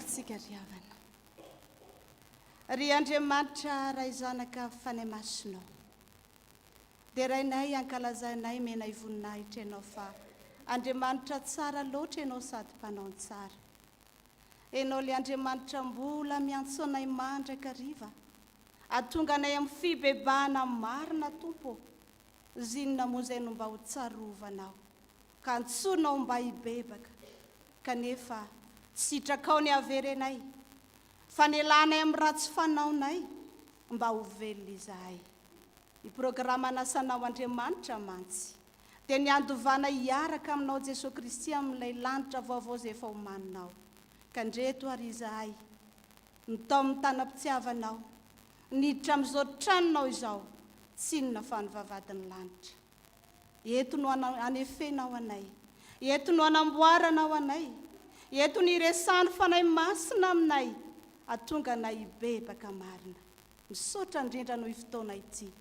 tsika riavana. Ry Andriamanitra ray zanaka fanay masinao. Dia rainay ankalazanay menay voninahitra ianao fa Andriamanitra tsara loatra ianao sady mpanao tsara. Ianao le Andriamanitra mbola miantsonay mandraka riva. Atonga anay amin'ny fibebahana marina tompo. Zinona moa izay no mba ho tsarovanao. Ka antsonao mba hibebaka. Kanefa sitrakao ny averenay. Fanelanay amin'ny ratsy fanaonay mba ho velona izahay. I programa nasanao Andriamanitra mantsy. Dia ny andovana hiaraka aminao Jesosy Kristy amin'ilay lanitra vaovao izay efa homaninao. Ka ndreto ary izahay mitao amin'ny tanam-pitiavanao. Niditra amin'izao tranonao izao tsy inona fa ny vavadin'ny lanitra. Eto no anefenao anay. Eto no anamboaranao anay. Eto ny resany fanay masina aminay. Atonga anay hibebaka marina. Misaotra indrindra noho fotoana ity.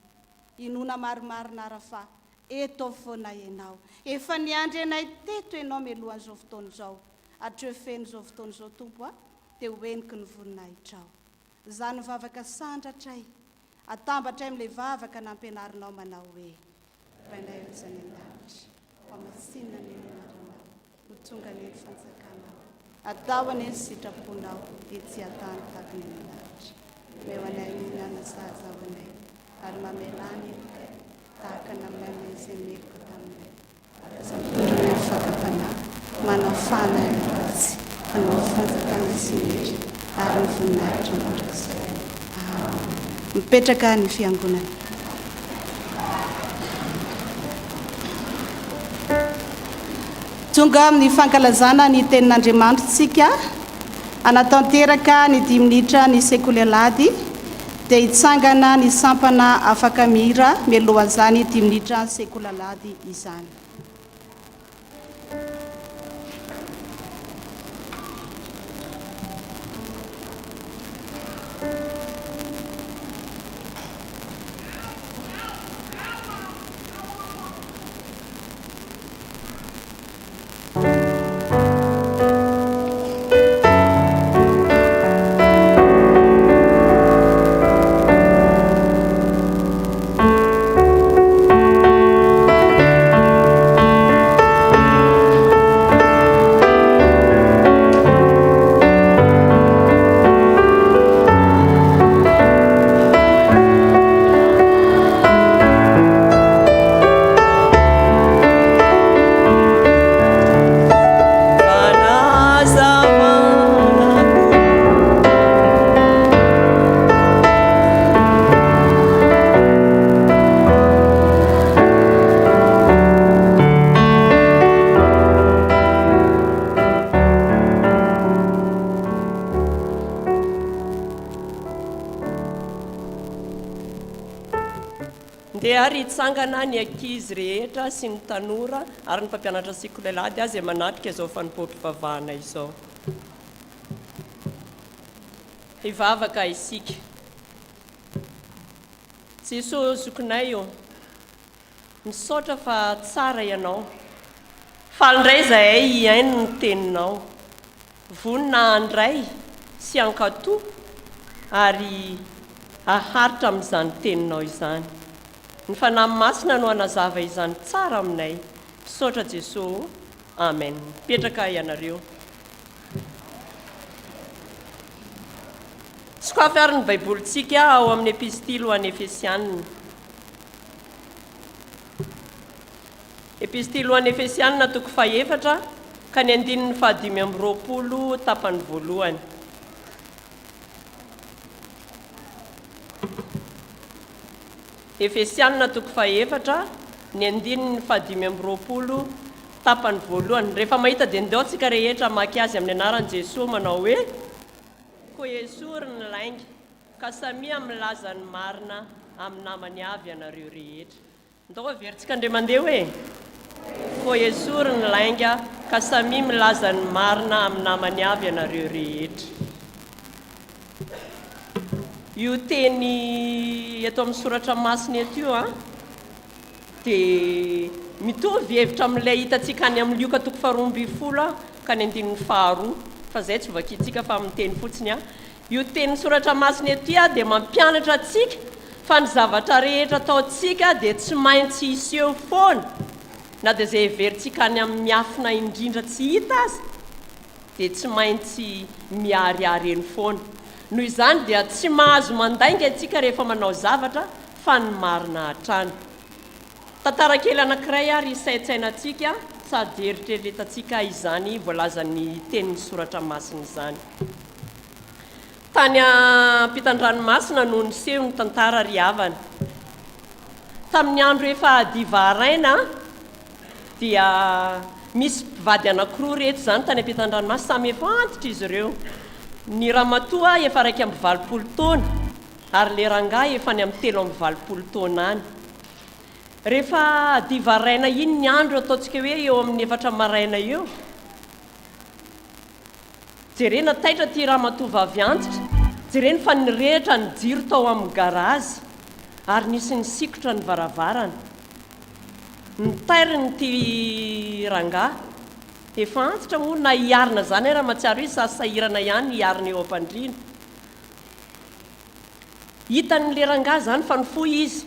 Inona marimarina ara fa eto foana ianao. Efa niandry anay teto ianao melohan'izao fotoana izao. Hatreo fen'izao fotoana izao tompo dia hoeniky ny voninahitrao. Izany vavaka sandratray. Atambatra amin'ilay vavaka nampianarinao manao hoe rainay izany an-davitra. Famasina ny anaranao. Ho tonga ny fanjakana. Atao any sitraponao etsy atany tahaka ny an-davitra. Meo anay mihinana zaza ho anay. Ary mamelany tahaka naminay izay meloko taminay. Sampondro ny fakapana. Manao fana ny ratsy. Manao fanjakana sy mitra. Ary ny voninahitra mandrakizay. Mipetraka ny fiangonana. Tonga amin'ny fankalazana ny tenin'Andriamanitra anatanteraka ny 10 minitra ny sekoly alady dia hitsangana ny sampana afaka mihira mialohan'izany 10 minitra ny sekoly alady izany. Ary hitsangana ny ankizy rehetra sy ny tanora ary ny mpampianatra sekoly alady azy manatrika izao fanompotra vavahana izao. Hivavaka isika. Jesosy zokinay io. Misaotra fa tsara ianao. Faly indray izahay hiaino ny teninao. Vonina andray sy ankatoa ary haharitra amin'izany teninao izany. Ny fanahy masina no anazava izany tsara aminay. Misaotra Jesosy. Amen. Petraka ianareo. Sokafy ary ny baibolintsika ao amin'ny epistily ho an'ny Efesianina. Epistily ho an'ny Efesianina toko 4 ka ny 5:20 tapany voalohany. Efesianina toko 4 ny 5:20 tapany voalohany. Rehefa mahita dia ndeo antsika rehetra maki azy amin'ny anaran'i Jesosy manao hoe ko Jesosy ny lainga ka samia milaza ny marina amin'ny namany avy ianareo rehetra. Ndao averintsika ndray mandeha hoe ko Jesosy ny lainga ka samia milaza ny marina amin'ny namany avy ianareo rehetra. Io teny eto amin'ny soratra masina eto io dia mitovy hevitra amin'ilay hitantsika any amin'ny Lioka toko 12 ka ny 5. fa zay tsy vakitsika fa miteny fotsiny a io teny soratra masina ety a dia mampianatra atsika fa ny zavatra rehetra ataotsika dia tsy maintsy iseho foana na dia zay heverintsika any amin'ny miafina indrindra tsy hita azy dia tsy maintsy miariary eny foana noho izany dia tsy mahazo mandainga atsika rehefa manao zavatra fa ny marina hatrany tantara kely anankiray ary saintsainantsika sady eritreretantsika izany voalazan'ny tenin'ny soratra masina izany tany ampitan-dranomasina no niseho ny tantara ry havana tamin'ny andro efa hadiva araina dia misy mpivady anankiroa rehetra izany tany ampitan-dranomasina samy efa antitra izy ireo ny ramatoa efa raiky amby 20 taona ary le rangahy efa ny amin'ny 3 taona any rehefa hadiva araina iny ny andro ataontsika hoe eo amin'ny 4 maraina eo jerena taitra ty ramatoa vavy antitra jerena fa nyrehitra ny jiro tao amin'ny garazy ary nisy ny sikotra ny varavarana nitairiny ty rangahy efa antitra moa na hiarina zany raha matsiaro izy sasahirana ihany hiarina eo am-pandriana hitan'le rangahy zany fa nifoy izy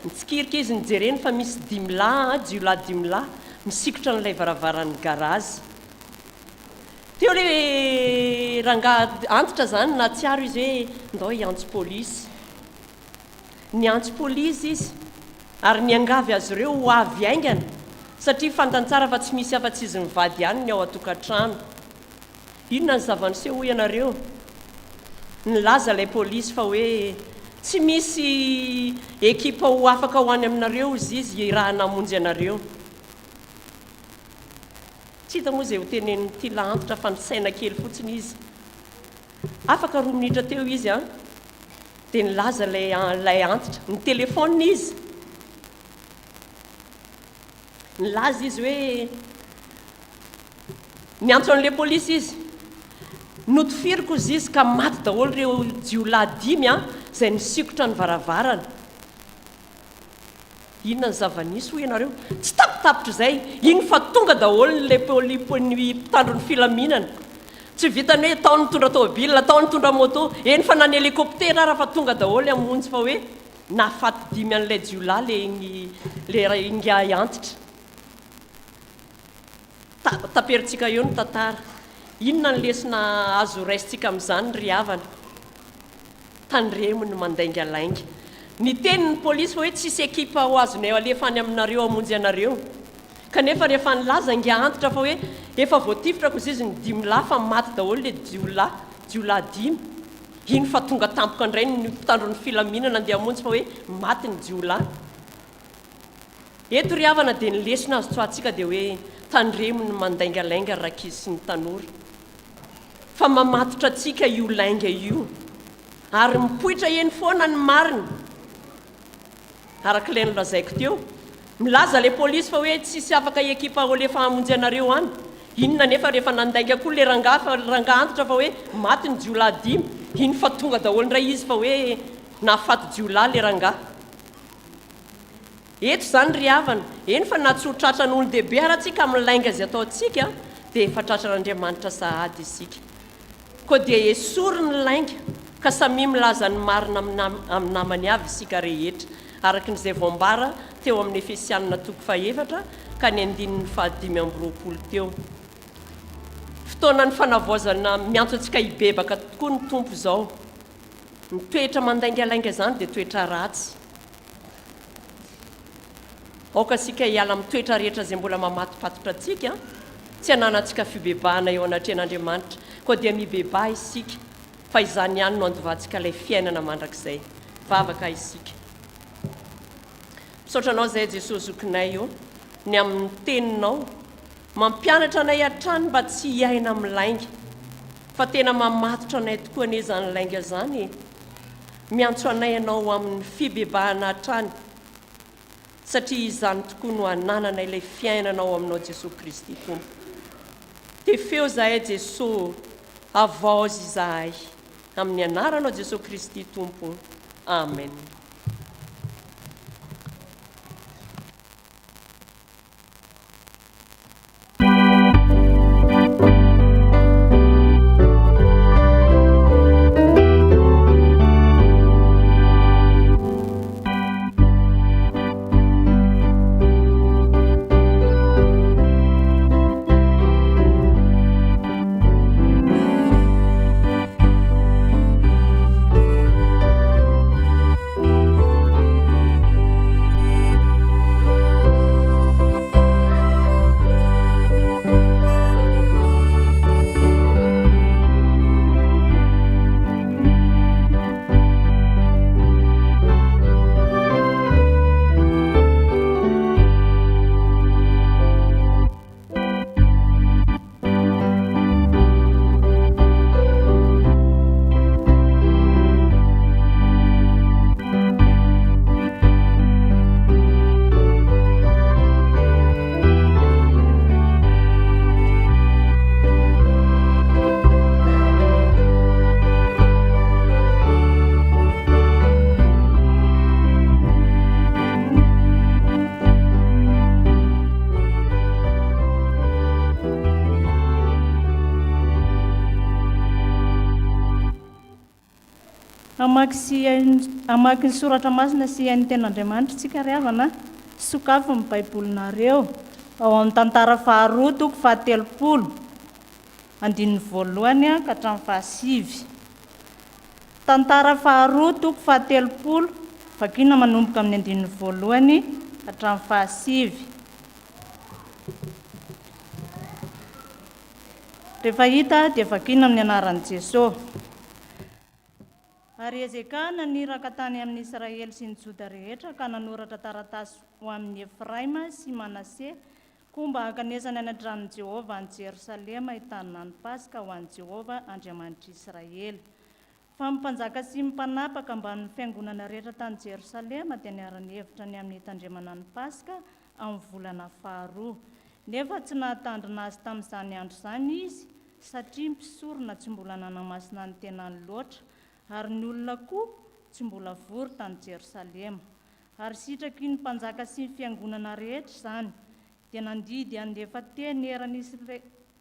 nitsikirika izy nijereny fa misy jiolahy 10 misikotra n'ilay varavaran'ny garazy teo le rangahy antitra zany na tsiaro izy hoe ndao hiantso polisy niantso polisy izy ary niangavy azy ireo ho avy aingana satria fantantsara fa tsy misy afa-tsy izy mivady ihany ny ao atokantrano inona ny zavaniseho ianareo nilaza ilay polisy fa hoe tsy misy ekipa ho afaka ho any aminareo izy raha namonjy anareo tsy hita moa zay ho tenen'ny ty laantitra fa nisaina kely fotsiny izy afaka 2 minitra teo izy a dia nilaza lay antitra ny telefona izy nilaza izy hoe niantso an'le polisy izy notifiriko izy izy ka maty daholo reo jiolahy 5 a zay nisikotra ny varavarana inona ny zavanisy ho ianareo tsy tapitapitra zay iny fa tonga daholo le ny mpitandro ny filaminana tsy vitany hoe taony mitondra tômôbila taony mitondra moto eny fa nany helikoptera raha fa tonga daholo amonjy fa hoe nafaty 5 an'ilay jiolahy le inga antitra taperitsika eo ny tantara inona ny lesina azo raisitsika amin'izany ry havana tandremo ny mandainga lainga ny tenin'ny polisy fa hoe tsisy ekipa ho azonay alefa any aminareo amonjy anareo kanefa rehefa nilaza ngia antitra fa hoe efa voatifitrako izy ny 10 fa maty daholo le jiolahy 5 iny fa tonga tampoka indray ny mpitandro ny filaminana andeha amonjy fa hoe maty ny jiolahy eto ry havana dia ny lesina azo tsoatsika dia hoe tandremo ny mandainga lainga rakizy sy ny tanora fa mamatotra atsika io lainga io ary mipoitra eny foana ny marina arak'ilay nolazaiko teo milaza le polisy fa hoe tsisy afaka ekipa olefa hamonjy anareo any inona nefa rehefa nandainga koa le rangahy antitra fa hoe maty ny jiolahy 5 iny fa tonga daholo indray izy fa hoe nafaty jiolahy le rangahy eto zany ry havana eny fa natsotratra n'olo dehibe aratsika amin'ny lainga zay ataotsika dia efa tratran'Andriamanitra sahady isika koa dia esory ny lainga ka samy milaza ny marina amin'ny namany avy isika rehetra araka n'izay voambara teo amin'ny Efesianina 4 ka ny 5:20 teo fotoana ny fanavoazana miantso antsika hibebaka tokoa ny tompo izao ny toetra mandaingalainga zany dia toetra ratsy aoka sika hiala amin'ny toetra rehetra zay mbola mamatopatotra atsika tsy hananantsika fibebahana eo anatrehan'Andriamanitra koa dia mibebah isika fa izany ihany no andovantsika ilay fiainana mandrakizay vavaka isika misaotra anao zay Jesosy zokinay io ny amin'ny teninao mampianatra anay hatrany mba tsy hiaina amin'ny lainga fa tena mamatotra anay tokoa ane zany lainga zany miantso anay ianao amin'ny fibebahana hatrany satria izany tokoa no hananana ilay fiainanao aminao Jesosy Kristy tompo tefeo zahay Jesosy avaozy izahay amin'ny anaranao Jesosy Kristy tompo amen. amaky ny soratra masina sy hain'ny ten'Andriamanitra tsika ry havana, sokafo ny baibolinareo ao amin'ny tantara faharoa toko fahatelopolo andininy voalohany ka hatramin'ny fahasivy. Tantara faharoa toko fahatelopolo vakina manomboka amin'ny andininy voalohany hatramin'ny fahasivy. Rehefa hita dia vakina amin'ny anaran'i Jesosy. Ary Ezekana naniraka tany amin'ny Israely sy ny Joda rehetra ka nanoratra taratasy ho amin'ny Efraima sy Manase koa mba hakanesana any an-tranon'i Jehovah any Jerosalema hitanana ny Paska ho an'i Jehovah Andriamanitra Israely. Fa mpanjaka sy mpanapaka ambany fiangonana rehetra tany Jerosalema dia niarany hevitra ny amin'ny hitandremana ny Paska amin'ny volana faharoa. Nefa tsy nahatandrina azy tamin'izany andro izany izy satria mpisorona tsy mbola nanamasina ny tenany loatra, ary ny olona koa tsy mbola vory tany Jerosalema. Ary sitraky ny mpanjaka sy ny fiangonana rehetra izany dia nandidy andefa teny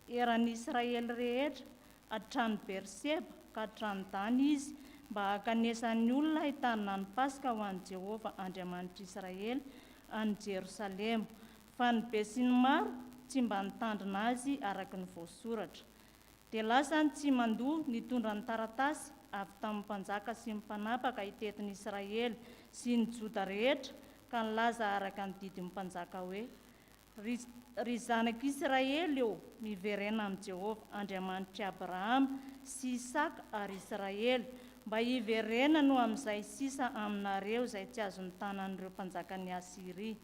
eran'ny Israely rehetra hatrany Berseba ka hatrany tany izy mba hakanesan'ny olona hitanana ny Paska ho an'i Jehovah Andriamanitra Israely any Jerosalema. Fa ny be sy ny maro tsy mba nitandrina azy araka ny voasoratra. Dia lasa ny tsy mandoa nitondra ny taratasy avy tamin'ny mpanjaka sy ny mpanapaka hitetin'ny Israely sy ny Joda rehetra ka nilaza araka ny didin'ny mpanjaka hoe: ry zanak'Israely eo, miverena amin'i Jehovah Andriamanitra Abrahama sy Isaka ary Israely, mba hiverena no amin'izay sisa aminareo izay tsy azony tanan'ireo mpanjakan'ny Asiria.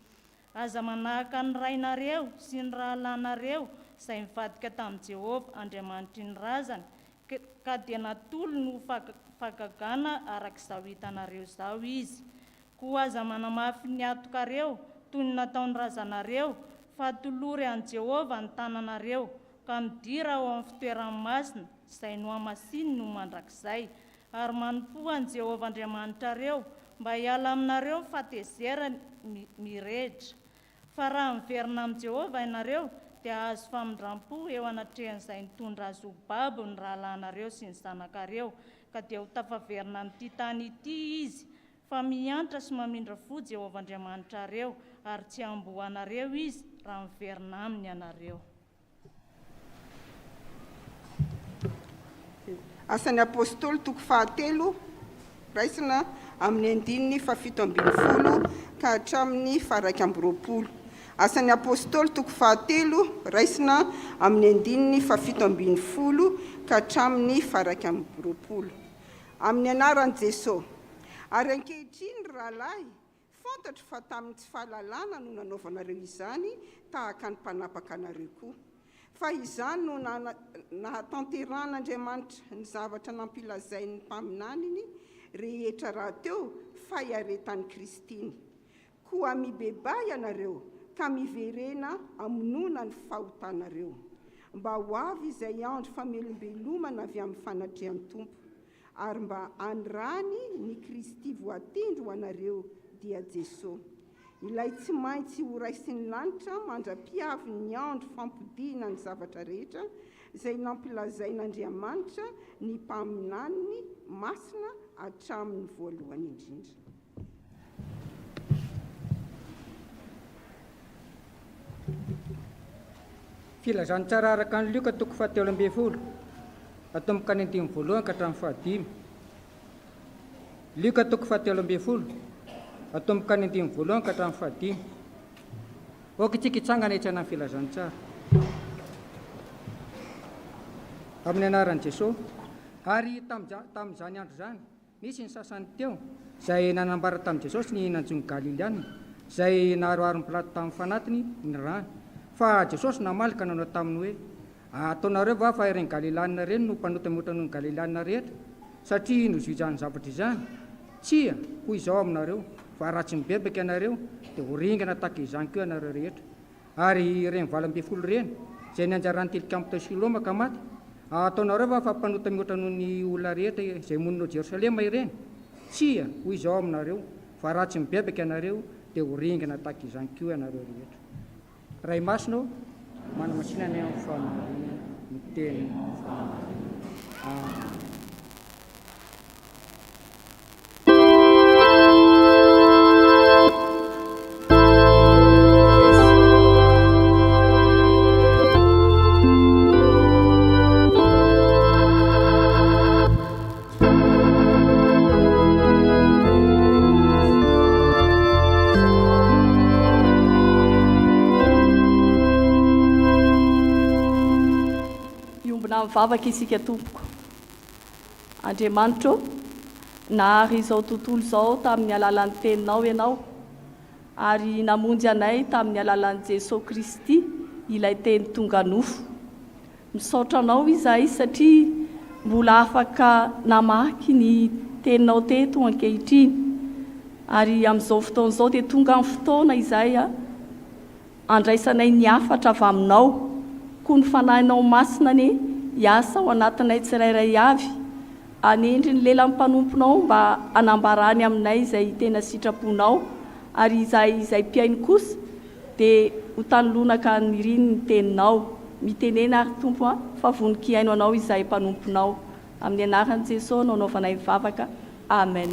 Aza manahaka ny rainareo sy ny rahalanareo izay mivadika tamin'i Jehovah Andriamanitra ny razany, ka dia natolo no fagagana arak'izao hitanareo izao izy. Koa aza manamafy ny atokareo toy ny nataony razanareo, fa tolory an'i Jehovah ny tananareo ka midira ao amin'ny fitoerany masina izay no hamasiny no mandrakizay, ary manompo an'i Jehovah Andriamanitrareo mba hiala aminareo fatezerany mirehitra. Fa raha miverina amin'i Jehovah ianareo dia azo famindram-po eo anatrehan'izay nitondra azy ho babo ny rahalanareo sy ny zanakareo, ka dia ho tafaverina amin'ity tany ity izy. Fa miantra sy mamindra fo Jehovah Andriamanitrareo, ary tsy amboanareo izy raha miverina aminy ianareo. Asan'ny apôstôly toko fahatelo raisina amin'ny andininy fafito ambin'ny folo ka hatramin'ny faraika amby roapolo. Asan'ny apôstôly toko fahatelo raisina amin'ny andininy fafito ambin'ny folo ka hatramin'ny faraika amby roapolo. Amin'ny anaran'i Jesosy. Ary ankehitriny rahalahy, fantatro fa tamin'ny tsy fahalalana no nanaovanareo izany tahaka ny mpanapaka anareo koa. Fa izany no nahatanteran'Andriamanitra ny zavatra nampilazain'ny mpaminaniny rehetra raha teo fa hiaretan'ny Kristiny. Koa mibeba ianareo ka miverena amonona ny fahotanareo, mba ho avy izay andro famelombelomana avy amin'ny fanatrehan'ny Tompo, ary mba andrany ny Kristy voatindro ho anareo dia Jesosy. Ilay tsy maintsy ho raisin'ny lanitra mandra-piavy ny andro fampidina ny zavatra rehetra izay nampilazain'Andriamanitra ny mpaminaniny masina hatramin'ny voalohany indrindra. Filazany tsara araka ny Luka toko fahatelo ambin'ny folo hatomboka ny andimy voalohany ka hatramin'ny fahadimy. Luka toko fahatelo ambin'ny folo hatomboka ny andimy voalohany ka hatramin'ny fahadimy. Oky tsangana hitsana ny filazany tsara. Amin'ny anaran'i Jesosy. Ary tamin'izany andro izany misy ny sasany teo izay nanambara tamin'i Jesosy ny nanjony Galiliana izay naharoaro ny Pilato tamin'ny fanatiny ny rano. Fa Jesosy namalika nanao taminy hoe: ataonareo va fa ireny Galiliana ireny no mpanotamota noho ny Galiliana rehetra satria nozoizany zavatra izany? Tsia, hoy izao aminareo, fa raha tsy mibebaka ianareo dia ho ringana tahaka izany koa ianareo rehetra. Ary ireny valam-be folo ireny izay nianjarany tilikambo tao Siloma ka maty, ataonareo va fa mpanotamota noho ny olona rehetra izay monina Jerosalema ireny? Tsia, hoy izao aminareo, fa raha tsy mibebaka ianareo dia ho ringana tahaka izany koa ianareo rehetra. Ray masino manamasinany amin'ny fanahariana ny teny. tompona mivavaka isika tompoko Andriamanitra nahary izao tontolo izao tamin'ny alalan'ny teninao ianao ary namonjy anay tamin'ny alalan'i Jesosy Kristy ilay teny tonga nofo misaotra anao izahay satria mbola afaka namaky ny teninao teto ankehitriny ary amin'izao fotoana izao dia tonga amin'ny fotoana izahay andraisanay ny afatra avy aminao koa ny fanahinao masina ne hiasa ao anatinay tsirairay avy anendry ny lela mpanomponao mba anambarany aminay izay tena sitraponao ary izay mpiainy kosa dia ho tanolonaka niriny ny teninao mitenena ary tompo fa voninkiaino anao izay mpanomponao amin'ny anaran'i Jesosy no anaovanay mivavaka amen.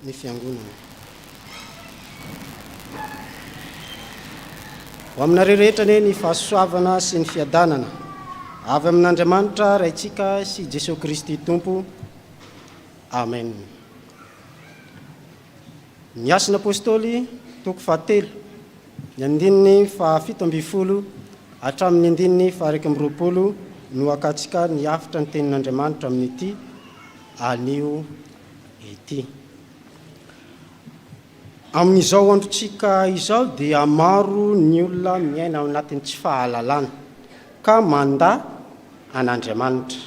Ny fiangonana ho aminareo rehetra ne ny fahasoavana sy ny fiadanana avy amin'Andriamanitra raitsika sy Jesosy Kristy tompo amen. Ny asin'ny apôstôly toko 7 ny andininy 17 hatramin'ny andininy 20 no akatsika ny afitra ny tenin'Andriamanitra amin'ity anio ity. Amin'izao androtsika izao dia maro ny olona miaina ao anatin'ny tsy fahalalana ka manda an'Andriamanitra.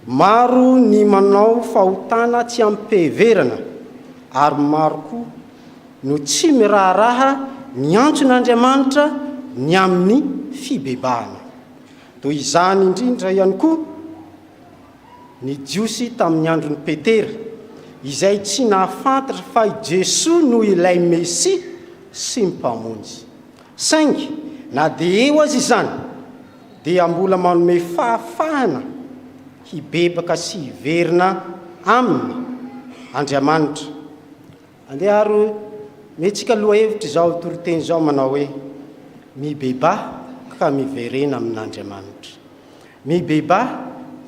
Maro ny manao fahotana tsy ampeverana ary maro koa no tsy miraharaha ny antson'Andriamanitra ny amin'ny fibebahana. Toy izany indrindra ihany koa ny jiosy tamin'ny andron'ny Petera izay tsy nahafantatra fa i Jesosy no ilay Mesia sy mpamonjy. Saingy na dia eo azy izany dia mbola manome fahafahana hibebaka sy hiverina aminy Andriamanitra. Andeharo metsika loha hevitra izao toroteny izao manao hoe mibeba ka miverena amin'Andriamanitra. Mibeba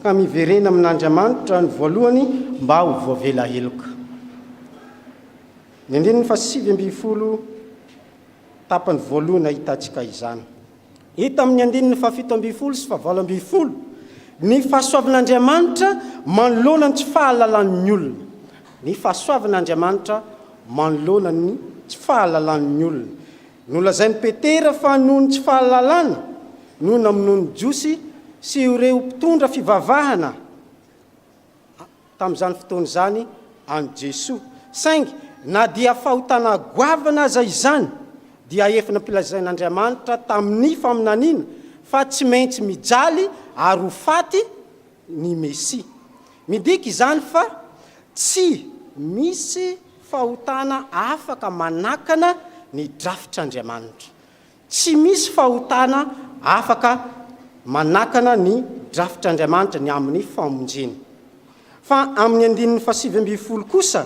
ka miverena amin'Andriamanitra ny voalohany mba ho voavela heloka. Ny andininy 17 tapany voalohany hitantsika izany. Hita amin'ny andininy 17 sy 18 ny fahasoavan'Andriamanitra manoloana ny tsy fahalalan'ny olona. Ny fahasoavan'Andriamanitra manoloana ny tsy fahalalan'ny olona. Nolazain'i Petera fa noho ny tsy fahalalana noho namonoany jiosy sy ireo mpitondra fivavahana tamin'izany fotoana izany an Jesosy. Saingy na dia fahotana goavana aza izany dia efa nampilazain'Andriamanitra tamin'ny faminaniana fa tsy maintsy mijaly ary ho faty ny Mesia. Midika izany fa tsy misy fahotana afaka manakana ny drafitr'Andriamanitra. Tsy misy fahotana afaka manakana ny drafitr'Andriamanitra ny amin'ny famonjeny. Fa amin'ny andininy 17 kosa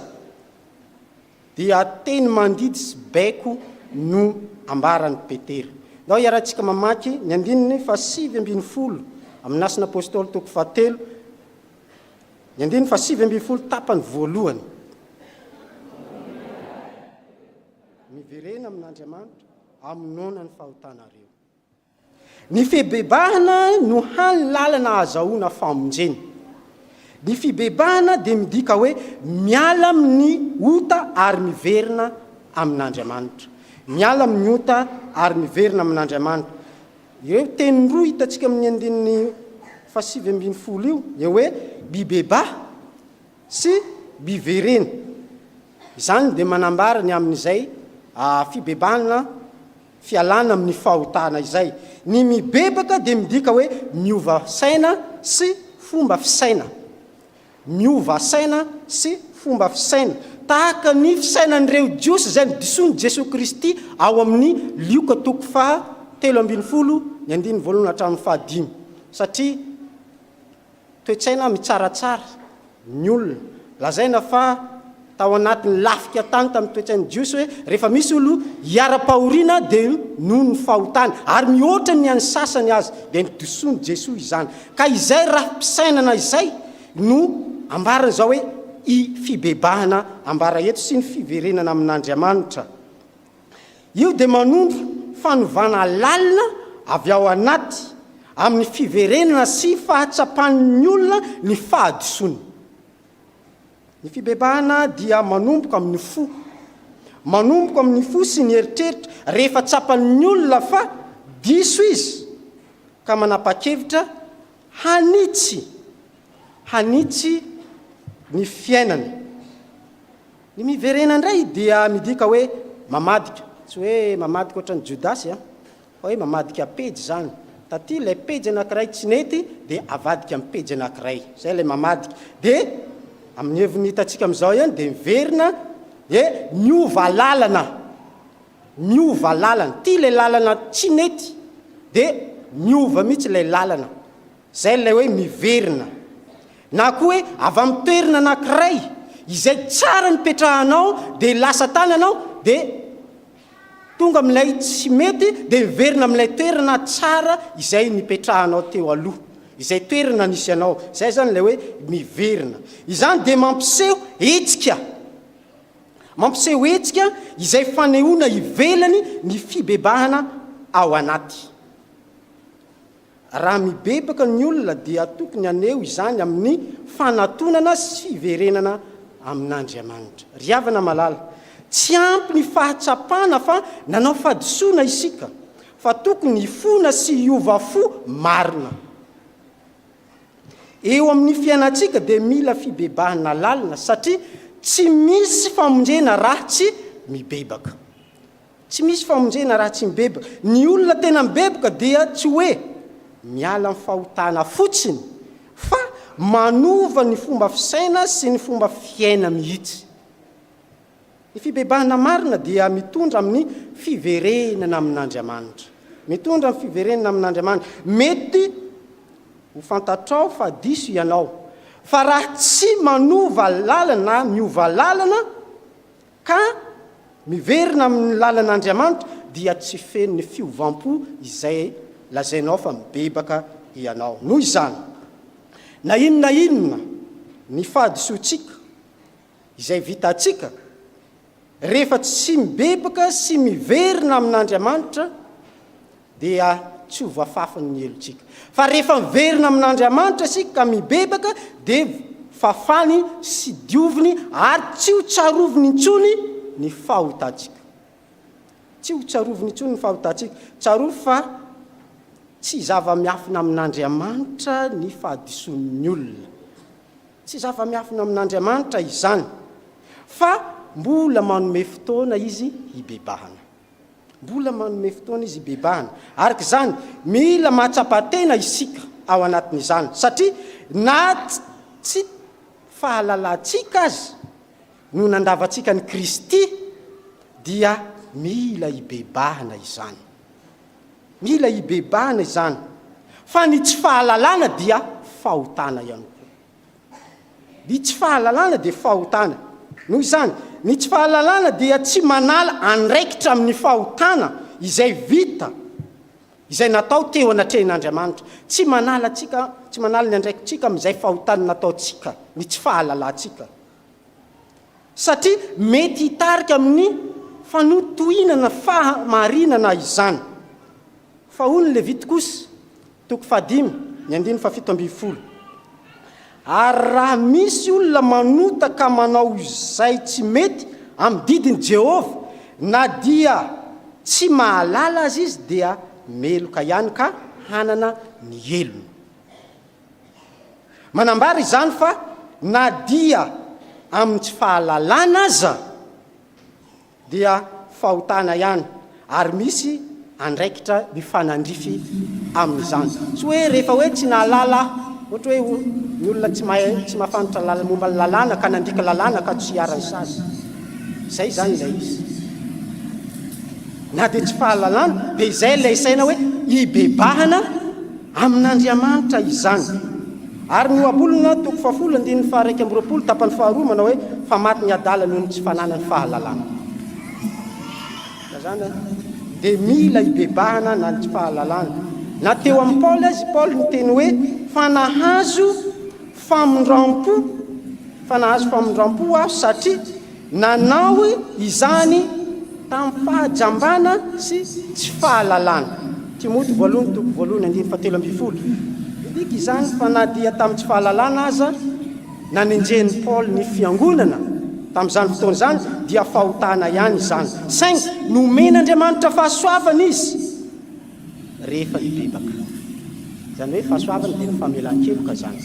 dia teny mandidy sy baiko no ambaran'ny Petera. Ndao iarahantsika mamaky ny andininy 17 amin'ny asin'ny apôstôly toko 7 ny andininy 17 tapany voalohany. Miverena amin'Andriamanitra amonoana ny fahotanareo. Ny fibebahana no hany lalana azahoana famonjeny. Ny fibebahana dia midika hoe miala amin'ny ota ary miverina amin'Andriamanitra. Miala amin'ny ota ary miverina amin'Andriamanitra. ireo teny roa hitantsika amin'ny andininy 7 io eo hoe bibeba sy biverena. Izany dia manambara ny amin'izay fibebana fialana amin'ny fahotana izay. Ny mibebaka dia midika hoe miova saina sy fomba fisaina. Miova saina sy fomba fisaina. Tahaka ny fisainan'ireo jiosy izay nodisony Jesosy Kristy ao amin'ny Lioka 7:12 ny 9-5. Satria toetsaina mitsaratsara ny olona. Lazaina fa tao anatin'ny lafika tany tamin'ny toetsain'ny jiosy hoe rehefa misy olo hiara-pahoriana dia noho ny fahotana ary mihoatra ny any sasany azy dia nodisony Jesosy izany. Ka izay raha-pisainana izay no ambarana zao hoe i fibebahana ambara eto sy ny fiverenana amin'Andriamanitra. Io dia manondro fanovana lalina avy ao anaty amin'ny fiverenana sy fahatsapan'ny olona ny fahadisony. Ny fibebahana dia manomboka amin'ny fo. Manomboka amin'ny fo sy ny eritreritra rehefa tsapan'ny olona fa diso izy ka manapa-kevitra hanitsy ny fiainany. Ny miverena indray dia midika hoe mamadika. Tsy hoe mamadika ohatran'ny Jodasy fa hoe mamadika pejy zany. Taty ilay pejy anankiray tsy nety dia avadika amin'ny pejy anankiray. Zay ilay mamadika. Dia amin'ny heviny hitantsika amin'izao ihany dia miverina miova lalana. Miova lalana. Ty ilay lalana tsy nety dia miova mihitsy ilay lalana. Zay ilay hoe miverina. Na koa hoe avy amin'ny toerana anankiray izay tsara nipetrahanao dia lasa tany anao dia tonga amin'ilay tsy mety dia miverina amin'ilay toerana tsara izay nipetrahanao teo aloha, izay toerana nisy anao. Zay zany ilay hoe miverina. Izany dia mampiseho hetsika izay fanehoana ivelany ny fibebahana ao anaty. Raha mibebaka ny olona dia tokony aneho izany amin'ny fanatonana sy fiverenana amin'Andriamanitra. Ry havana malala, tsy ampy ny fahatsapana fa nanao fahadisoana isika, fa tokony hifona sy hiova fo marina. Eo amin'ny fiainantsika dia mila fibebahana lalina satria tsy misy famonjena raha tsy mibebaka. Tsy misy famonjena raha tsy mibebaka. Ny olona tena mibebaka dia tsy hoe miala amin'ny fahotana fotsiny fa manova ny fomba fisaina sy ny fomba fiaina mihitsy. Ny fibebahana marina dia mitondra amin'ny fiverenana amin'Andriamanitra. Mitondra amin'ny fiverenana amin'Andriamanitra. Mety ho fantatrao fa diso ianao. Fa raha tsy manova lalana, miova lalana ka miverina amin'ny lalan'Andriamanitra dia tsy feno ny fiovam-po izay lazainao fa mibebaka ianao. Noho izany, na inona ny fahadisoantsika izay vitantsika rehefa tsy mibebaka sy miverina amin'Andriamanitra dia tsy ho voafafany ny helontsika. Fa rehefa miverina amin'Andriamanitra isika ka mibebaka dia fafany sy dioviny ary tsy ho tsaroviny intsony ny fahotantsika. Tsy ho tsaroviny intsony ny fahotantsika. Tsarovy fa tsy zava-miafina amin'Andriamanitra ny fahadisoan'ny olona. Tsy zava-miafina amin'Andriamanitra izany. Fa mbola manome fotoana izy hibebahana. Mbola manome fotoana izy hibebahana. Araka izany, mila mahatsapa-tena isika ao anatin'izany. Satria na tsy fahalalantsika azy no nandavantsika ny Kristy dia mila hibebahana izany. Mila hibebahana izany. Fa ny tsy fahalalana dia fahotana ihany koa. Ny tsy fahalalana dia fahotana. Noho izany, ny tsy fahalalana dia tsy manala andraikitra amin'ny fahotana izay vita, izay natao teo anatrehan'Andriamanitra. Tsy manala ny andraikitsika amin'izay fahotana nataontsika, ny tsy fahalalantsika. Satria mety hitarika amin'ny fanotohinana fahamarinana izany. Fa hoy ny Levita kosa, 5:7. Ary raha misy olona manota ka manao izay tsy mety amin'ny didin' Jehova, na dia tsy mahalala azy izy dia meloka ihany ka hanana ny elony manambara izany fa na dia amin'ny tsy fahalalana aza dia fahotana ihany ary misy andraikitra mifanandrify amin'izany tsy hoe rehefa hoe tsy nahalala ohatra hoe ny olona tsy mahafantatra momba ny lalàna ka nandika lalàna ka tsy hiarany sady zay zany ilay izy na dia tsy fahalalana dia izay ilay saina hoe hibebahana amin'Andriamanitra izany ary ny oabolona toko fafolo andininy faharaiky amby roapolo tapany faharoa manao hoe fa maty ny adala noho ny tsy fananany fahalalana zany dia mila hibebahana na ny tsy fahalalana na teo amin'ny Paoly azy Paoly ny teny hoe fanahazo famondram-po aho satria nanao izany tamin'ny fahajambana sy tsy fahalalana Timoty 2:1-7 idika izany fa na dia tamin'ny tsy fahalalana aza nanenjeny Paoly ny fiangonana tamin'izany fotoana izany dia fahotana ihany izany saingy nomen'Andriamanitra fahasoavana izy rehefa hibebaka zany hoe fahasoavana dia ny famelan-keloka zany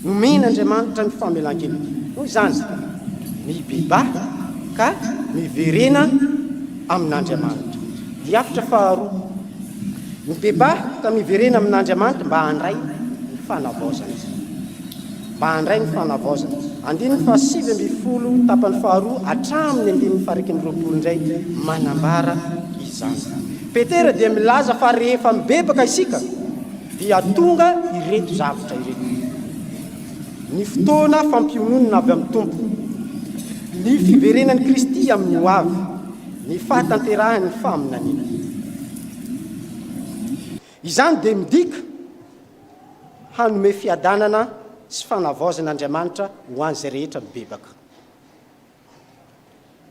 nomen'Andriamanitra ny famelan-keloka noho izany mibebaka ka miverena amin'Andriamanitra diafitra faharoa mibebaka ka miverena amin'Andriamanitra mba handray ny fanavaozana mba handray ny fanavaozana andininy fa 7 tapany faharoa hatramin'ny andininy faharaiky amby roapolo indray manambara izany Petera dia milaza fa rehefa mibebaka isika dia tonga ireto zavatra ireto ny fotoana fampiononana avy amin'ny tompo ny fiverenan'i Kristy amin'ny ho avy ny fahatanterahany faminaniana izany dia midika hanome fiadanana sy fanavaozan'Andriamanitra ho an'izay rehetra mibebaka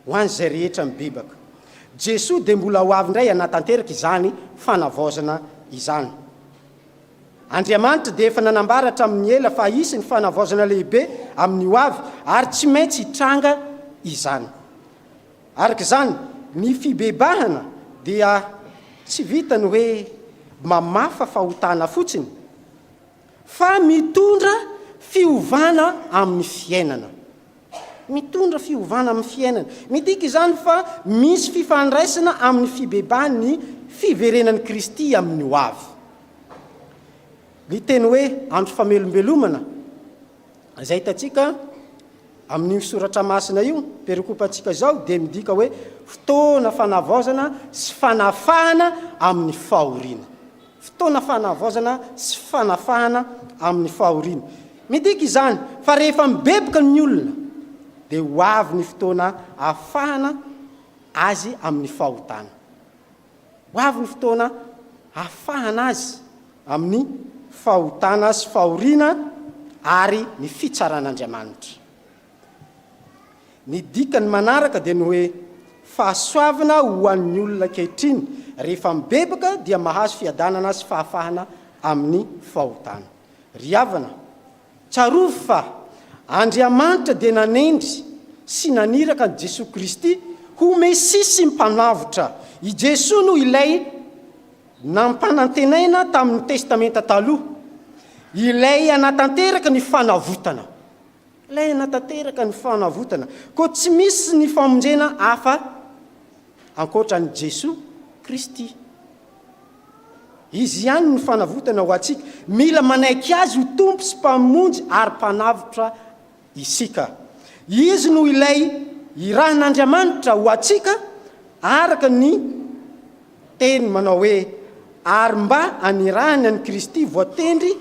ho an'izay rehetra mibebaka Jesosy dia mbola ho avy indray hanatanteraka izany fanavaozana izany Andriamanitra dia efa nanambara hatramin'ny ela fa hisy ny fanavaozana lehibe amin'ny ho avy ary tsy maintsy hitranga izany araka izany ny fibebahana dia tsy vitany hoe mamafa fahotana fotsiny fa mitondra fiovana amin'ny fiainana mitondra fiovana amin'ny fiainana midika izany fa misy fifandraisana amin'ny fibebahany fiverenan'i Kristy amin'ny ho avy ny teny hoe andro famelombelomana izay hitantsika amin'ny soratra masina io perikopantsika zao dia midika hoe fotoana fanavaozana sy fanafahana amin'ny fahoriana fotoana fanavaozana sy fanafahana amin'ny fahoriana midika izany fa rehefa mibebaka ny olona dia ho avy ny fotoana ahafahana azy amin'ny fahotana ho avy ny fotoana ahafahana azy amin'ny fahotana sy fahoriana ary ny fitsaran'Andriamanitra ny dikany manaraka dia ny hoe fahasoavana ho an'ny olona ankehitriny rehefa mibebaka dia mahazo fiadanana sy fahafahana amin'ny fahotana ry havana tsarovy fa Andriamanitra dia nanendry sy naniraka ny Jesosy Kristy ho mesisy mpanavotra i Jesosy no ilay nampanantenaina tamin'ny testamenta taloha ilay anatanteraka ny fanavotana ilay anatanteraka ny fanavotana koa tsy misy ny famonjena hafa ankoatran'i Jesosy Kristy izy ihany ny fanavotana ho antsika mila manaiky azy ho tompo sy mpamonjy ary mpanavotra isika izy no ilay irahan'Andriamanitra ho antsika araka ny teny manao hoe ary mba anirahany an'i Kristy voatendry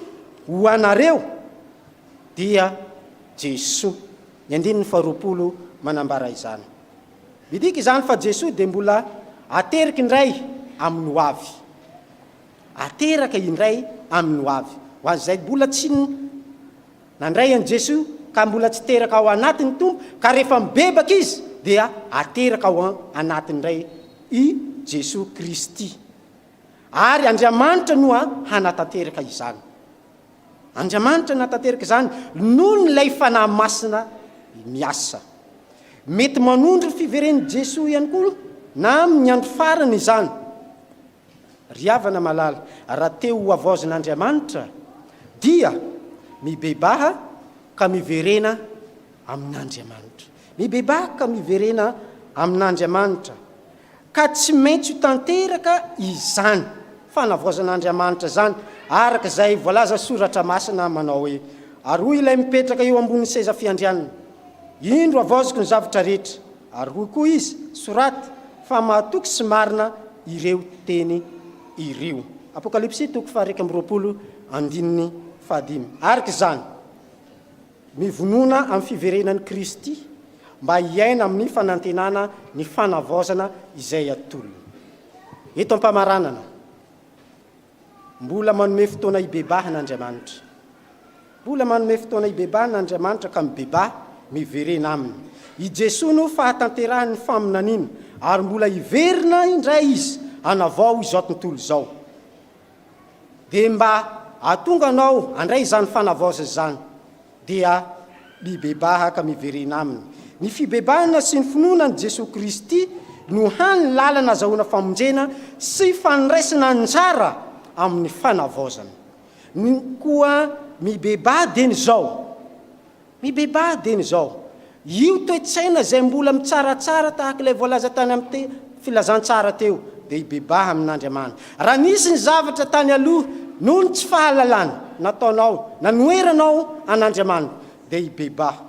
ho anareo dia Jesosy ny andininy faharoapolo manambara izany midika izany fa Jesosy dia mbola ateraka indray amin'ny ho avy ateraka indray amin'ny ho avy ho an'izay mbola tsy nandray an'i Jesosy ka mbola tsy teraka ao anatin'ny tompo ka rehefa mibebaka izy dia ateraka ao anatin'indray i Jesosy Kristy ary Andriamanitra no hanatanteraka izany Andriamanitra natateraka izany noho n'ilay fanahy masina miasa mety manondro fiveren'i Jesosy ihany koa na amin'ny andro farany izany ry havana malala raha teo avaozin'andriamanitra dia mibebaha ka miverena amin'andriamanitra, mibebaha ka miverena amin'andriamanitra, ka tsy maintsy ho tanteraka izany fanavaozan'andriamanitra zany, araka izay voalaza soratra masina manao hoe ary hoy ilay mipetraka eo ambonin'ny seza fiandrianana, indro avaoziko ny zavatra rehetra, ary hoy koa izy soraty fa mahatoky sy marina ireo teny ireo. Apokalipsy 1:20. Araka izany mivonona amin'ny fiverenan'ny Kristy mba hiaina amin'ny fanantenana ny fanavaozana izay atolona. Eto am-pamaranana mbola manome fotoana hibebahan'Andriamanitra, mbola manome fotoana hibebahan'Andriamanitra ka mibebaha miverena aminy. I Jesoa no fahatanterahany faminaniana ary mbola hiverina indray izy hanavao izao tontolo izao. Dia mba atonga anao andray izany fanavaoza zany dia mibebaha ka miverena aminy. Ny fibebahana sy ny finoana ny Jesosy Kristy no hany lalana azahoana famonjena sy faniraisana anjara amin'ny fanavaozana. Ny koa mibebaha dia ny zao, mibebaha dia ny zao, io toe-tsaina izay mbola mitsaratsara tahaka ilay voalaza tany amin'ny filazantsara teo dia hibebaha amin'Andriamanitra. Raha nisy ny zavatra tany aloha noho ny tsy fahalalana nataonao nanoeranao an'Andriamanitra dia hibebaha.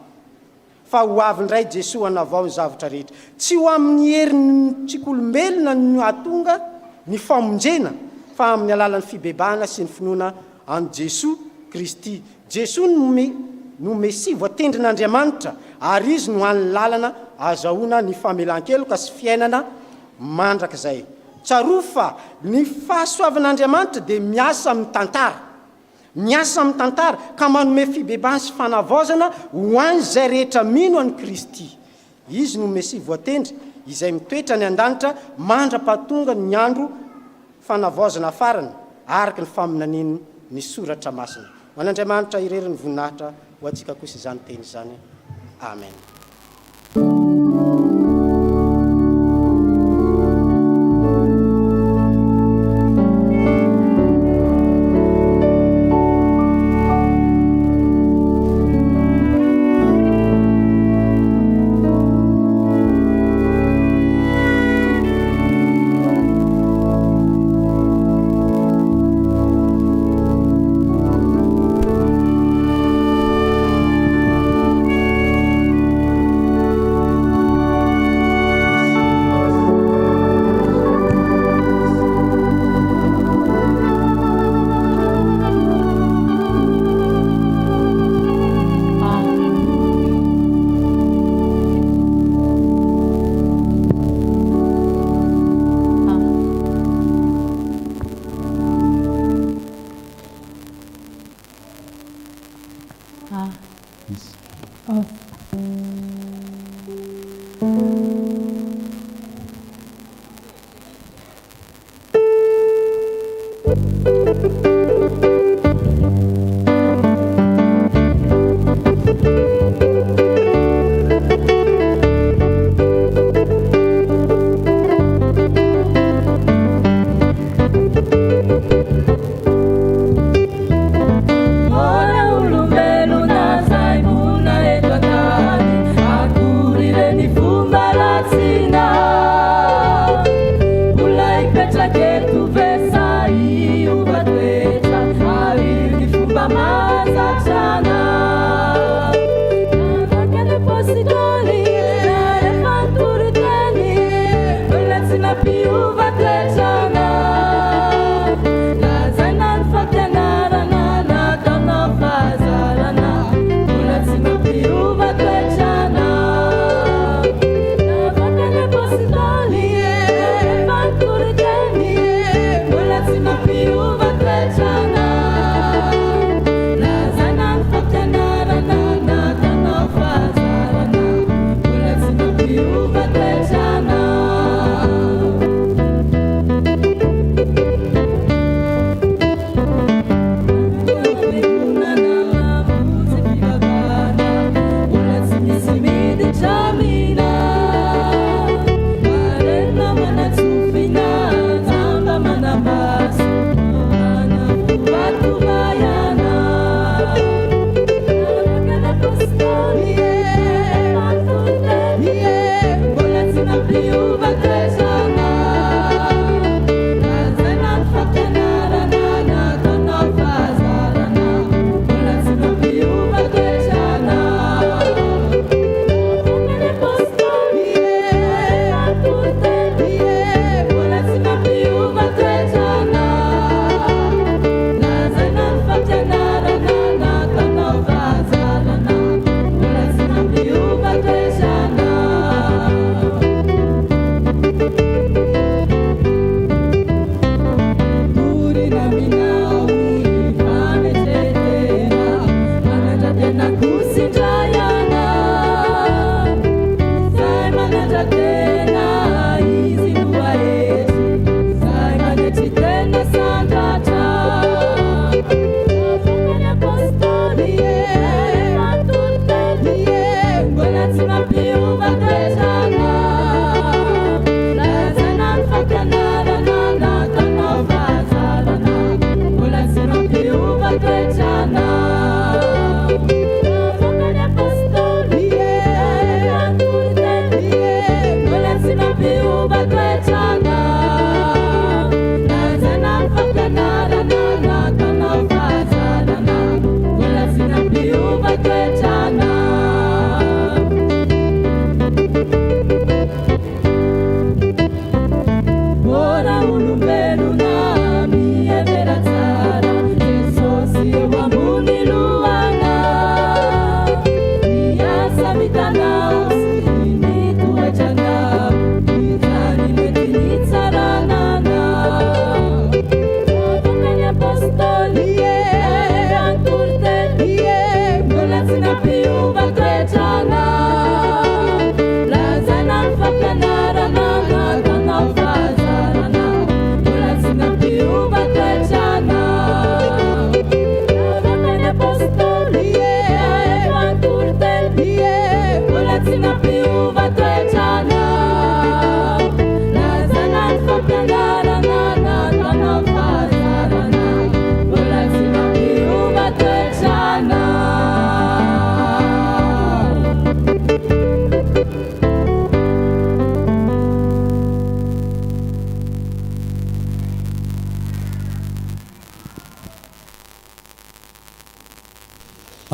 Fa ho avy indray Jesoa hanavao ny zavatra rehetra, tsy ho amin'ny herin'ny tsikolombelona no hatonga ny famonjena, fa amin'ny alalan'ny fibebahana sy ny finoana an' Jesosy Kristy. Jesoa no Mesia voatendrin'Andriamanitra ary izy no hany lalana azahoana ny famelan-keloka sy fiainana mandrakizay. Tsaroa fa ny fahasoavan'Andriamanitra dia miasa amin'ny tantara, miasa amin'ny tantara ka manome fibebahana sy fanavaozana ho an'izay rehetra mino an'i Kristy. Izy no Mesia voatendry izay mitoetra ny an-danitra mandra-pahatonga ny andro fanavaozana farany araka ny faminaniany ny soratra masina. Ho an'Andriamanitra irery ny voninahitra ho antsika kosa izany teny izany. Amen.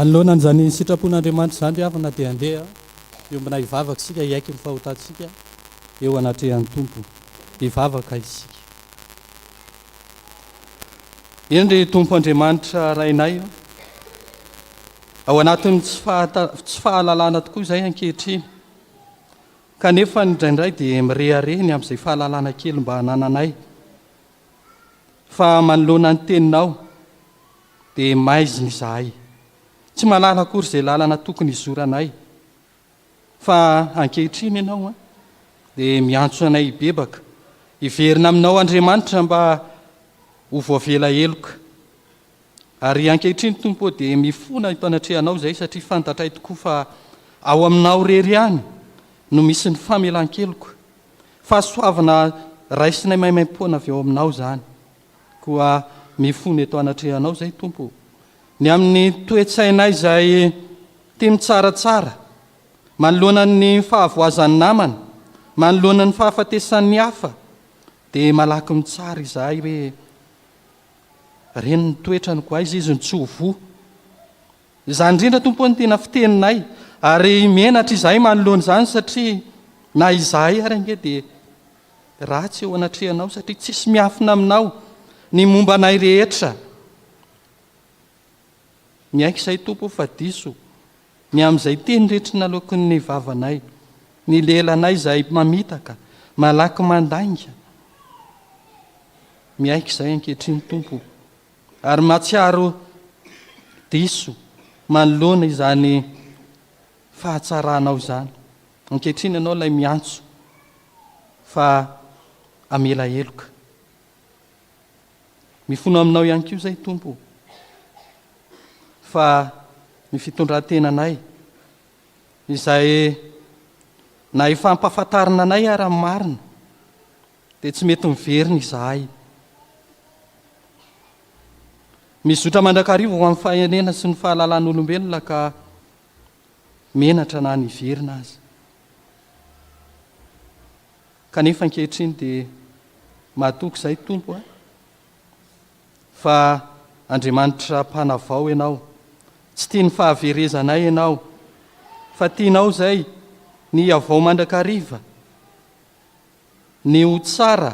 manoloanan'izany sitrapon'andriamanitra zany ry havana dia andeha eo mbona hivavaka sika iaiky mifahotatsika eo anatrehan'ny tompo hivavaka isika. Eny ry tompo andriamanitra rainay ao anatin'ny tsy fahalalana tokoa izay ankehitriny, kanefa ndraindray dia mirehirehny amin'izay fahalalana kely mba hanananay, fa manoloana ny teninao dia maizina izahay, tsy malala akory izay lalana tokony izoranay, fa ankehitriny ianao dia miantso anay bebaka hiverina aminao Andriamanitra mba ho voavela eloka. Ary ankehitriny tompo dia mifona hitanatrehanao izay satria fantatray tokoa fa ao aminao rery ihany no misy ny famelan-keloko, fahasoavana raisinay maimaimpona avy ao aminao zany. Koa mifona eto anatrehanao izay tompo, ny amin'ny toetsainay izay temy tsaratsara, manoloana ny fahavoazan'ny namana, manoloana ny fahafatesan'ny hafa, dia malaky mitsara izahay hoe reny ny toetrany koa izy ny tsy ho voa. Izany indrindra tompo ny tena fiteninay, ary menatra izahay manoloana izany satria na izahay ary ange dia ratsy eo anatrehanao satria tsisy miafina aminao ny momba anay rehetra. Miaiky izay tompo fa diso ny amin'izay teny rehetra nalokin'ny vavanay, ny lelanay izay mamitaka malaky mandainga. Miaiky izay ankehitriny tompo, ary matsiaro diso manoloana izany fahatsaranao izany. Ankehitriny ianao ilay miantso fa amela eloka. Mifono aminao ihany koa izay tompo, fa ny fitondran-tenanay izay na ifampahafantarina anay ara-marina dia tsy mety miverina izahay. Mizotra mandrakarivo ho amin'ny fahenena sy ny fahalalan'olombelona ka menatra na ny verina azy. Kanefa ankehitriny dia mahatoky izay tompo fa Andriamanitra mpanavao ianao, tsy tia ny fahaverezanay ianao, fa tianao izay ny avao mandrakariva, ny ho tsara,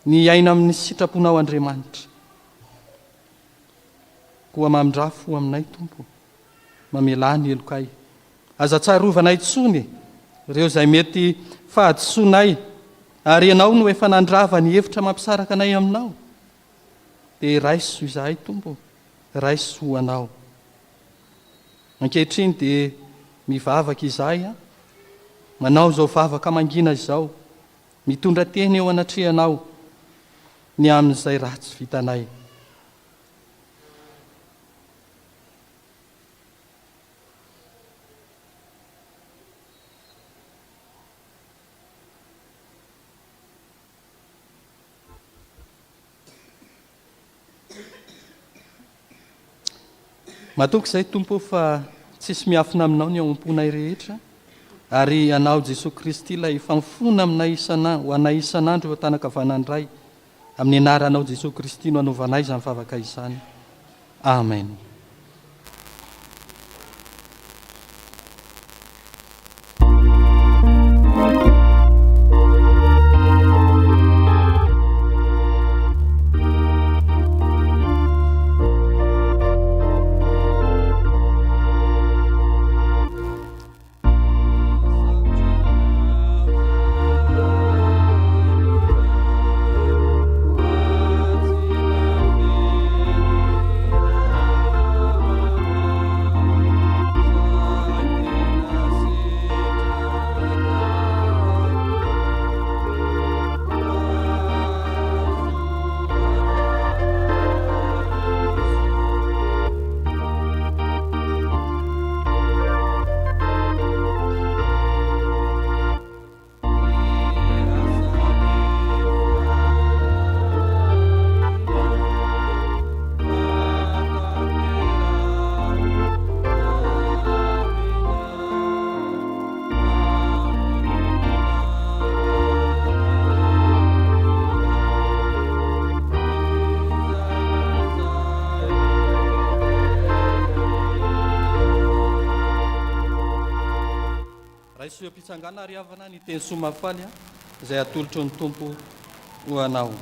ny aina amin'ny sitraponao Andriamanitra. Koa mamindrafo aminay tompo, mamelany elokay, aza tsarovana itsony ireo izay mety fahadisoanay, ary ianao no efa nandrava ny hevitra mampisaraka anay aminao, dia raiso izahay tompo, raiso anao. Ankehitriny dia mivavaka izahay, manao izao vavaka mangina izao, mitondra teny eo anatrehanao ny amin'izay ratsy vitanay. Mahatoky izay tompo fa tsisy miafina aminao ny ao am-ponay rehetra, ary anao Jesosy Kristy ilay fanfona aminay ho anay isan'andro eo an-tanakavanany ray, amin'ny anaranao Jesosy Kristy no anaovanay izany vavaka izany. Amen. sy mpitsangana ary havana ny teny somafaly a izay atolotro ny tompo ho anao.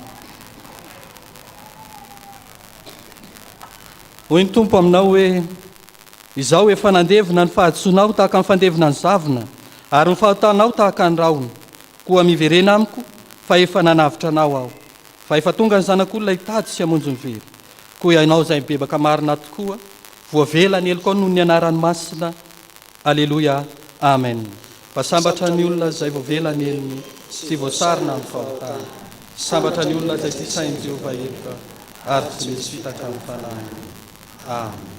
Hoy ny tompo aminao hoe izao efa nandevina ny fahadisoanao tahaka ny fandevina ny zavona ary ny fahatanao tahaka ny raona, koa miverena amiko fa efa nanavitra anao aho, fa efa tonga ny zanak'olona hitady sy hamonjy ny very. Koa ianao izay mibebaka marina tokoa, voavela ny eloko noho ny anarany masina. Aleloia, amen. Sambatra ny olona izay voavela ny elony sy voasarina amin'ny fahotana. Sambatra ny olona izay tsy sain'i Jehovah eloka ary tsy misy fitaka ny fanahiny. Amen.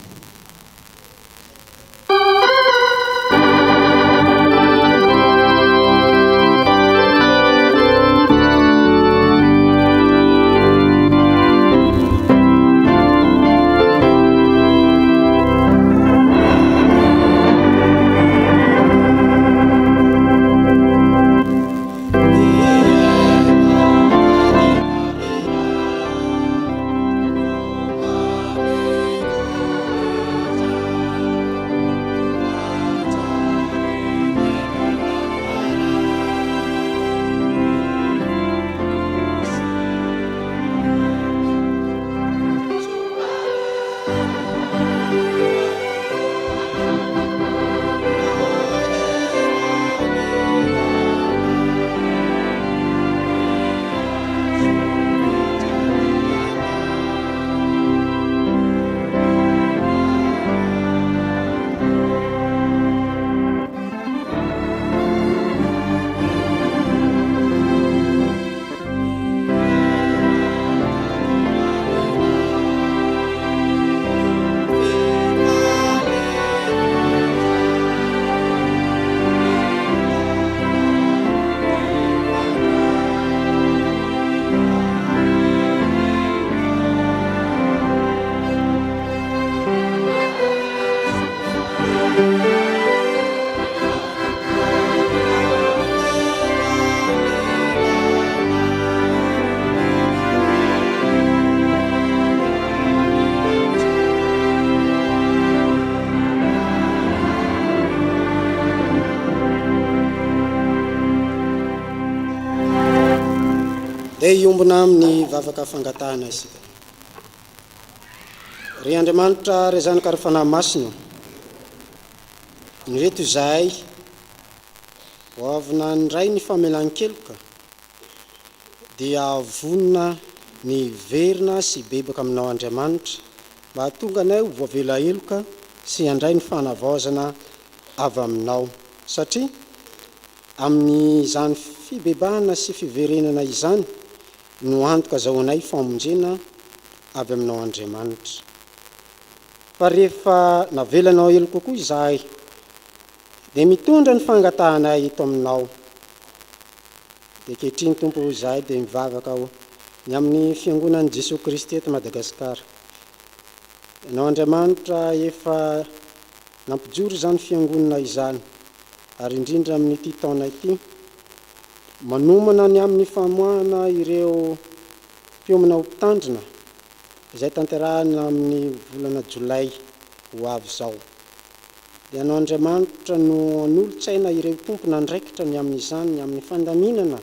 iombona amin'ny vavaka fangatahana isika. Ry Andriamanitra ry zanaka ary fanahy masina, ny reto izahay ho avina ndray ny famelan-keloka dia vonina ny verina sy bebaka aminao Andriamanitra mba hatonga anay ho voavela eloka sy handray ny fanavaozana avy aminao, satria amin'ny izany fibebahana sy fiverenana izany no antoka azahoanay famonjena avy aminao Andriamanitra. Fa rehefa navelanao elo kokoa izahay dia mitondra ny fangatahanay eto aminao. Dia kehitriny Tompo izahay dia mivavaka ny amin'ny fiangonan'i Jesosy Kristy eto Madagasikara. Ianao Andriamanitra efa nampijoro izany fiangonana izany, ary indrindra amin'ity taona ity manomana ny amin'ny famoahana ireo mpiomana ho mpitandrina izay tanterahana amin'ny volana Jolay ho avy izao. Dia ianao Andriamanitra no anolotsaina ireo tompona andraikitra ny amin'izany, ny amin'ny fandaminana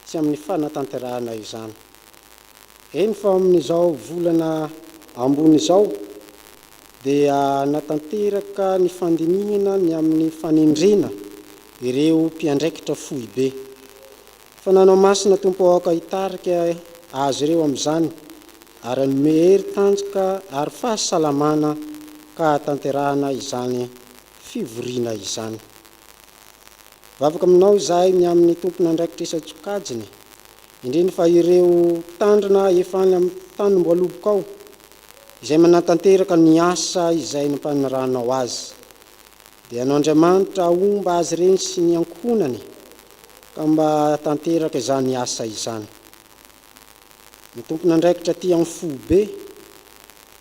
sy amin'ny fanatanterahana izany. Eny fa amin'izao volana ambony izao dia natanteraka ny fandinihana ny amin'ny fanendrena ireo mpiandraikitra fohy be. Fa nanao masina Tompo aoka hitarika azy ireo amin'izany ary hanome hery tanjoka ary fahasalamana ka tanterahana izany fivoriana izany. Vavaka aminao izahay ny amin'ny tompona andraikitra isan-tsokajiny, indrindra fa ireo tandrina efa any amin'ny tanom-boaloboka ao izay manatanteraka ny asa izay nampanaranao azy. Dia ianao Andriamanitra omba azy ireny sy ny ankohonany ka mba tanteraka izany asa izany. Ny tompona andraikitra ty amin'ny fo be,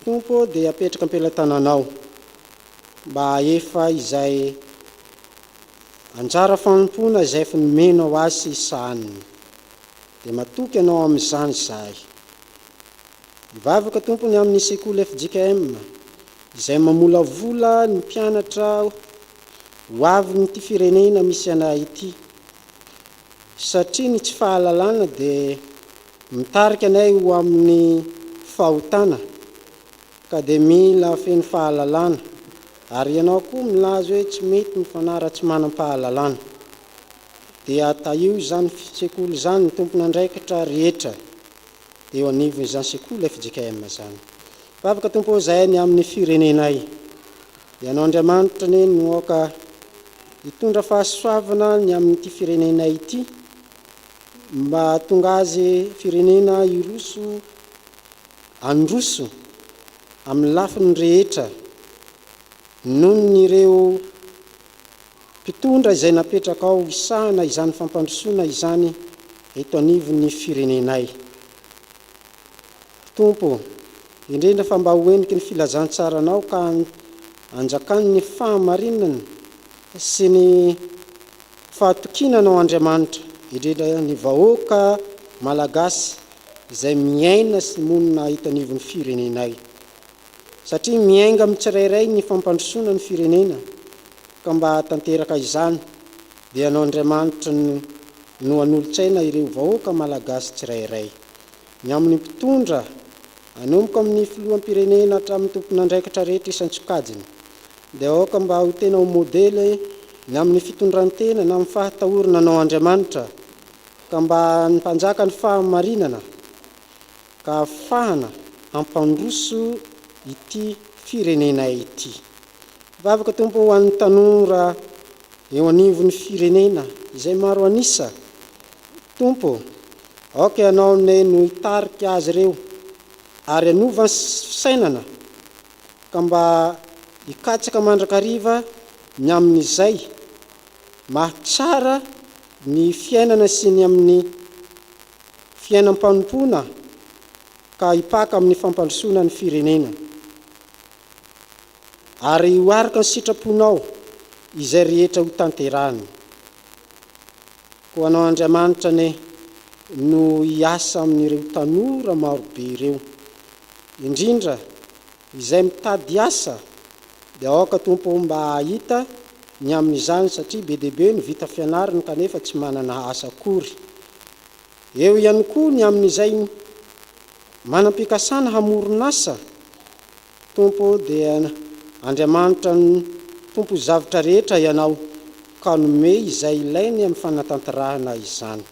Tompo dia apetraka am-pelatananao mba efa izay anjara fanompona izay efa nomenao azy isahaniny. Dia matoky ianao amin'izany izahay. Mivavaka Tompony amin'ny sekoly FJKM izay mamolavola ny mpianatra ho avy nyity firenena misy anay ity satria ny tsy fahalalana dia mitarika anay ho amin'ny fahotana ka dia mila feno fahalalana ary ianao koa milaza hoe tsy mety ny fanara tsy manam-pahalalana dia taio zany sekoly zany ny tompona andraikitra rehetra dia eo anivony zany sekoly FJKM zany fa afaka tompo izay ny amin'ny firenenay ianao Andriamanitra ne noaka hitondra fahasoavana ny amin'ity firenenay ity mba tonga azy firenena iroso androso amin'ny lafiny rehetra noho nyireo mpitondra izay napetraka ao isahana izany fampandrosoana izany eto anivon'ny firenenay. Tompo, indrindra fa mba hoeniky ny filazantsaranao ka anjakany ny fahamarinana sy ny fahatokinanao Andriamanitra indrindra ny vahoaka malagasy izay miaina sy monina eto anivon'ny firenenay satria miainga amin'ny tsirairay ny fampandrosoana ny firenena ka mba tanteraka izany dia anao Andriamanitra no an'olotsaina ireo vahoaka malagasy tsirairay ny amin'ny mpitondra anomboka amin'ny filoham-pirenena hatramin'ny tompon'andraikitra rehetra isan-tsokajiny dia aoka mba ho tena ho modely ny amin'ny fitondrantena na amin'ny fahatahorana anao Andriamanitra ka mba mpanjaka ny fahamarinana ka ahafahana hampandroso ity firenenay ity. Vavaka tompo ho an'ny tanora eo anivon'ny firenena izay maro anisa tompo aoka ianao ne no hitarika azy ireo ary anova fisainana ka mba hikatsaka mandrakariva ny amin'izay mahatsara ny fiainana sy ny amin'ny fiainam-panompona ka hipaka amin'ny fampandrosoana ny firenena ary ho araka ny sitraponao izay rehetra ho tanterahany. Ko anao Andriamanitra ne no hiasa amin'ireo tanora marobe ireo indrindra izay mitady asa dia aoka tompo mba hahita ny amin'izany satria be deaibe ny vita fianarana kanefa tsy manana asa akory. Eo ihany koa ny amin'izay manam-pikasana hamoronasa tompo dia Andriamanitra ny tompo zavatra rehetra ianao ka nome izay ilainy amin'ny fanatanterahana izany.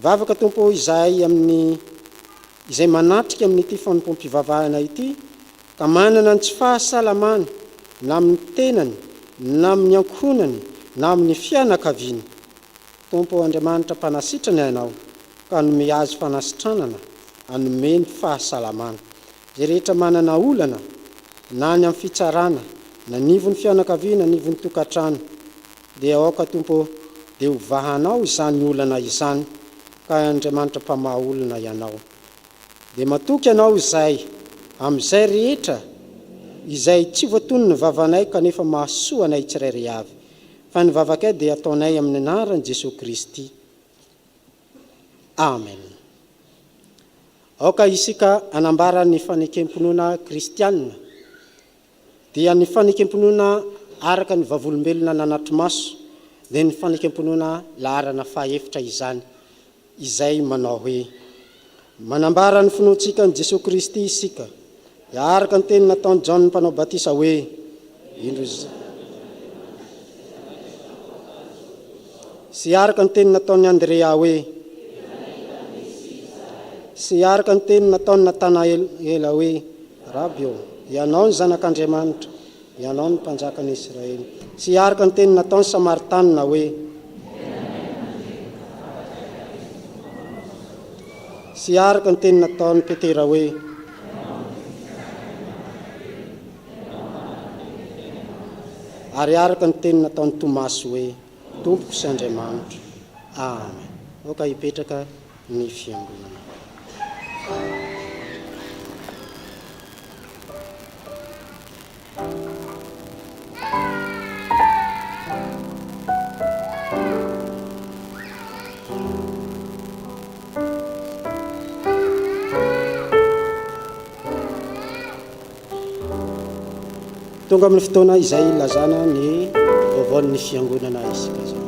Vavaka tompo izay izay manatrika amin'ity fanompom-pivavahana ity ka manana ny tsy fahasalamana na amin'ny tenany na amin'ny ankonany na amin'ny fianakaviany. Tompo Andriamanitra mpanasitrana ianao ka nome azy fanasitranana hanome ny fahasalamana izay rehetra manana olana na ny amin'ny fitsarana na nivon'ny fianakaviana nivon'ny tokantrano dia aoka tompo dia hovahanao izany olana izany ka Andriamanitra mpamaha olana ianao dia matoky ianao izay amin'izay rehetra izay tsy voatonony vavanay kanefa mahasoa anay tsirairay avy fa ny vavakay dia ataonay amin'ny anaran'i Jesosy Kristy. Amen. Aoka isika anambara ny fanekem-pinoana kristianina dia ny fanekem-pinoana araka ny vavolombelona nanatry maso dia ny fanekem-pinoana laharana fahefitra izany izay manao hoe manambara ny finoantsika ny Jesosy Kristy isika dia araka ny teny nataon'i Jean mpanao batisa hoe sy araka ny teny nataon'i Andrea hoe sy araka ny teny nataon'i Natanaela hoe Rabio ianao ny zanak'Andriamanitra ianao ny mpanjakan'i Israely sy araka ny teny nataon'i Samaritanina hoe sy araka ny teny nataon'i Petera hoe ary araka ny teny nataon'i Tomasy hoe Tompoko sy Andriamanitra. Amen. Aoka hipetraka ny fiangonana. tonga amin'ny fotoana izay lazana ny vaovaon'ny fiangonana isika zao.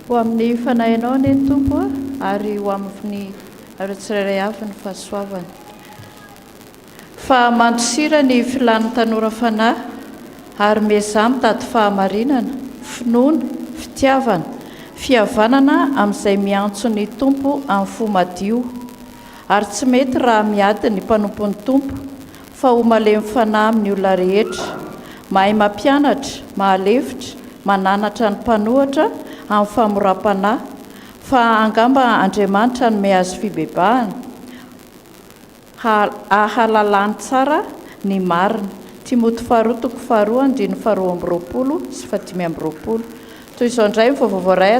Ho amin'ny fanahinao ny tompo ary ho amin'ny tsirairay avy ny fahasoavany. Fa mandrosira ny filan'ny tanora fanahy ary meza mitady fahamarinana, finoana, fitiavana, fihavanana amin'izay miantso ny tompo amin'ny fo madio. Ary tsy mety raha miady ny mpanompon'ny tompo fa ho malemy fanahy amin'ny olona rehetra, mahay mampianatra, mahalefitra, mananatra ny mpanohatra amin'ny famoram-panahy, fa angamba Andriamanitra no mehazo fibebahana ahalalany tsara ny marina. Timoty 2:2-2 sy 5:20. Toy izao indray ny vaovao ray